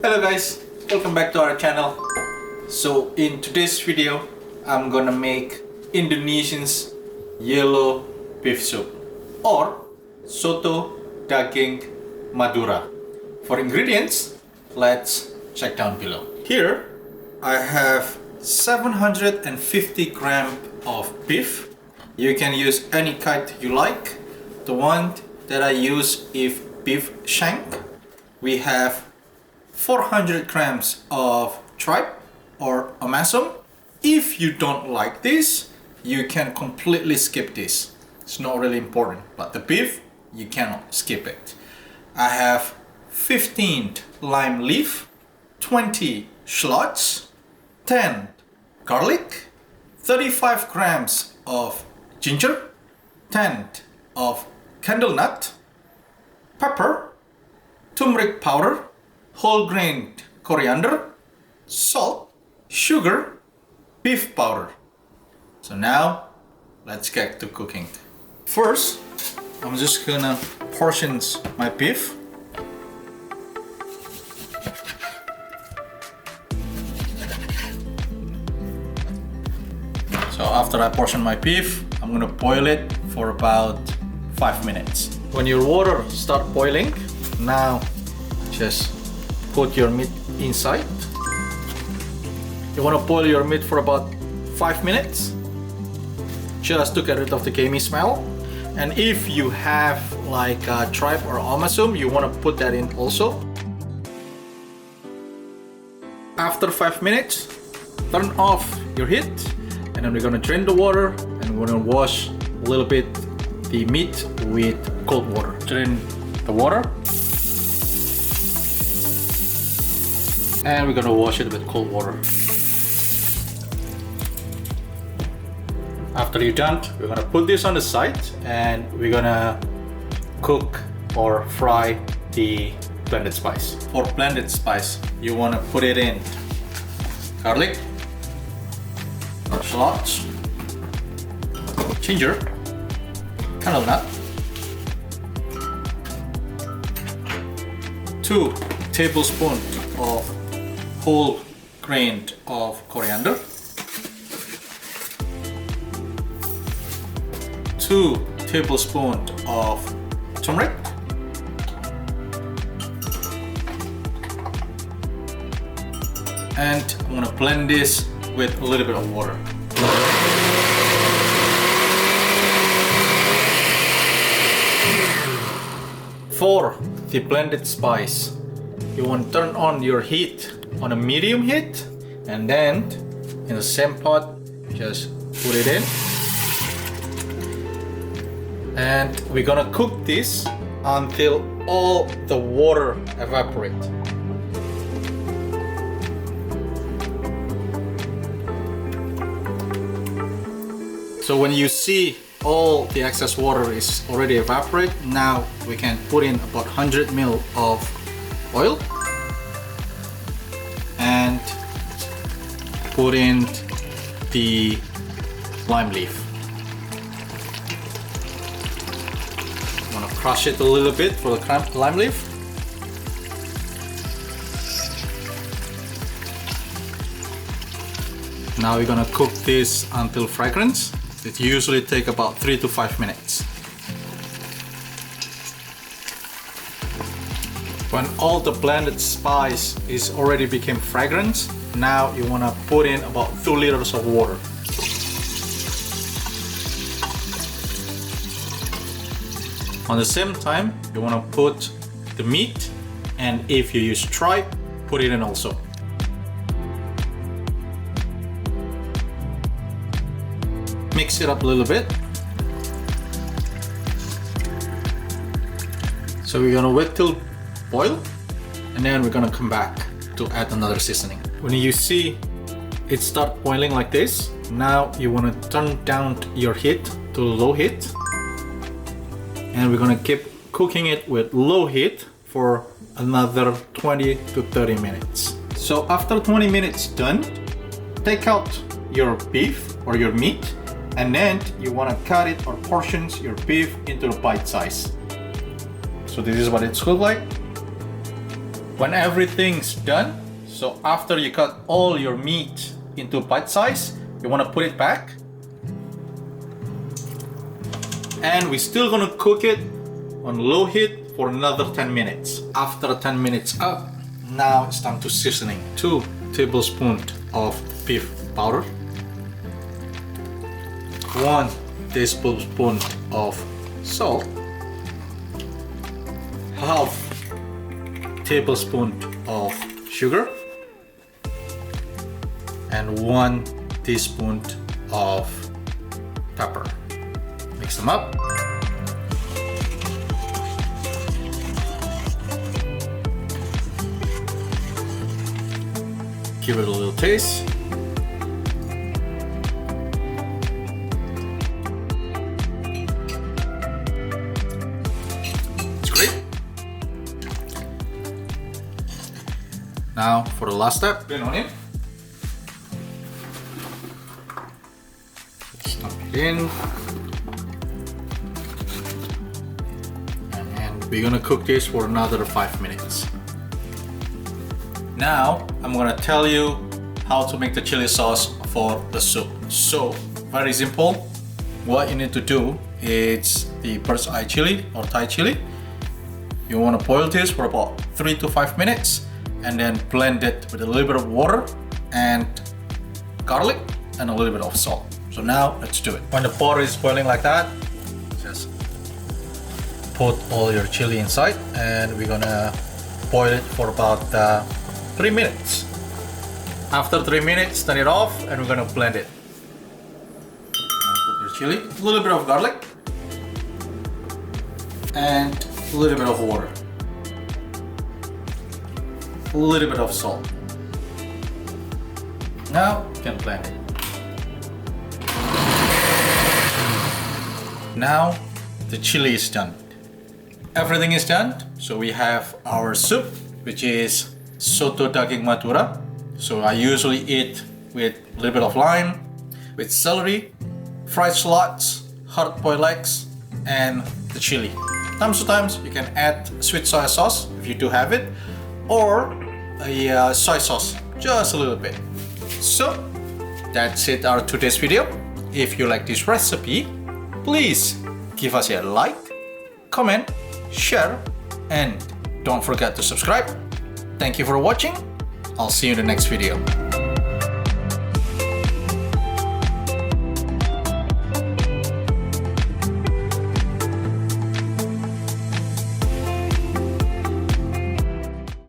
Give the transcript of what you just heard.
Hello guys, welcome back to our channel. So in today's video, I'm gonna make Indonesian's yellow beef soup or soto daging Madura. For ingredients, let's check down below. Here, I have 750 grams of beef. You can use any kind you like. The one that I use is beef shank. We have 400 grams of tripe or omasum. If you don't like this, you can completely skip this. It's not really important, but the beef, you cannot skip it. I have 15 lime leaf, 20 shallots, 10 garlic, 35 grams of ginger, 10 of candle nut, pepper, turmeric powder, whole grain coriander, salt, sugar, beef powder. So now let's get to cooking. First, I'm just gonna portion my beef. So after I portion my beef, I'm gonna boil it for about 5 minutes. When your water start boiling, now just put your meat inside. You want to boil your meat for about 5 minutes just to get rid of the gamey smell. And if you have like tripe or omasum, you want to put that in also. After 5 minutes, turn off your heat, and then we're gonna drain the water and we're gonna wash a little bit the meat with cold water. Drain the water. And we're gonna wash it with cold water. After you're done, we're gonna put this on the side and we're gonna cook or fry the blended spice. For blended spice, you wanna put it in garlic, shallots, ginger, candle nut, 2 tablespoons of whole grain of coriander, 2 tablespoons of turmeric, and I'm gonna blend this with a little bit of water. For the blended spice, you want to turn on your heat on a medium heat, and then in the same pot just put it in, and we're gonna cook this until all the water evaporates. So when you see all the excess water is already evaporated, now we can put in about 100 ml of oil and put in the lime leaf. I'm gonna crush it a little bit for the lime leaf. Now we're gonna cook this until fragrance. It usually takes about 3 to 5 minutes. When all the blended spice is already became fragrant, now you want to put in about 2 liters of water. On the same time, you want to put the meat, and if you use tripe, put it in also. Mix it up a little bit. So we're gonna wait till boil, and then we're gonna come back to add another seasoning. When you see it start boiling like this, now you want to turn down your heat to low heat, and we're gonna keep cooking it with low heat for another 20 to 30 minutes. So after 20 minutes done, take out your beef or your meat, and then you want to cut it or portions your beef into a bite size. So this is what it's look like. When everything's done, so after you cut all your meat into bite size, you want to put it back. And we're still gonna cook it on low heat for another 10 minutes. After 10 minutes up, now it's time to seasoning. 2 tablespoons of beef powder, 1 tablespoon of salt, half tablespoon of sugar, and 1 teaspoon of pepper. Mix them up. Give it a little taste. It's great. Now for the last step, green onion. Stuff it in. And we're gonna cook this for another 5 minutes. Now I'm gonna tell you how to make the chili sauce for the soup. So very simple. What you need to do is the bird's eye chili or Thai chili. You want to boil this for about 3 to 5 minutes and then blend it with a little bit of water and garlic and a little bit of salt. So now let's do it. When the water is boiling like that, just put all your chili inside and we're gonna boil it for about 3 minutes. After 3 minutes, turn it off and we're gonna blend it. Put your chili, a little bit of garlic, and a little bit of water, a little bit of salt. Now you can blend it. Now the chili is done. Everything is done. So we have our soup, which is soto daging Madura. So I usually eat with a little bit of lime, with celery, fried shallots, hard-boiled eggs, and the chili. Times to times you can add sweet soy sauce if you do have it, or a soy sauce, just a little bit. So that's it, our today's video. If you like this recipe, please give us a like, comment, share, and don't forget to subscribe. Thank you for watching. I'll see you in the next video.